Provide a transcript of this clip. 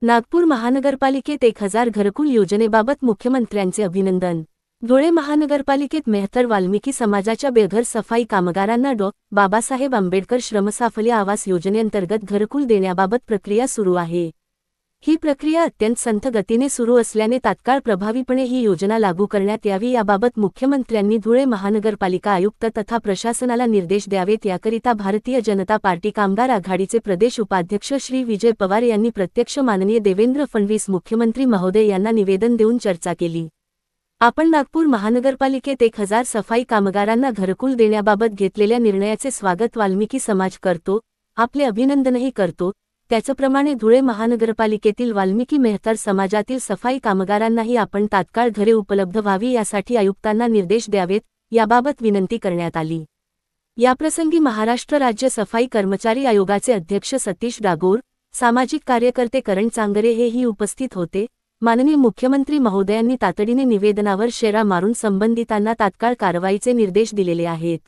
नागपूर महानगरपालिकेत 1000 घरकुल योजनेबाबत मुख्यमंत्र्यांचे अभिनंदन। धुळे महानगरपालिकेत 73 वाल्मिकी समाजाच्या बेघर सफाई कामगारांना डॉ. बाबासाहेब आंबेडकर श्रमसाफल्य आवास योजनेअंतर्गत घरकुल देण्याबाबत प्रक्रिया सुरू आहे। ही प्रक्रिया अत्यंत संथ गतीने सुरू असल्याने तात्काळ प्रभावीपणे ही योजना लागू करण्यात यावी याबाबत मुख्यमंत्र्यांनी धुळे महानगरपालिका आयुक्त तथा प्रशासनाला निर्देश द्यावेत। याकरिता भारतीय जनता पार्टी कामगार आघाडीचे प्रदेश उपाध्यक्ष श्री विजय पवार यांनी प्रत्यक्ष माननीय देवेंद्र फडणवीस मुख्यमंत्री महोदय यांना निवेदन देऊन चर्चा केली। आपण नागपूर महानगरपालिकेत 1000 सफाई कामगारांना घरकुल देण्याबाबत घेतलेल्या निर्णयाचे स्वागत वाल्मिकी समाज करतो, आपले अभिनंदनही करतो। त्याचप्रमाणे धुळे महानगरपालिकेतील वाल्मिकी मेहतर समाजातील सफाई कामगारांनाही आपण तात्काळ घरे उपलब्ध व्हावी यासाठी आयुक्तांना निर्देश द्यावेत, याबाबत विनंती करण्यात आली। याप्रसंगी महाराष्ट्र राज्य सफाई कर्मचारी आयोगाचे अध्यक्ष सतीश डागोर, सामाजिक कार्यकर्ते करण चांगरे हेही उपस्थित होते। माननीय मुख्यमंत्री महोदयांनी तातडीने निवेदनावर शेरा मारून संबंधितांना तात्काळ कारवाईचे निर्देश दिलेले आहेत।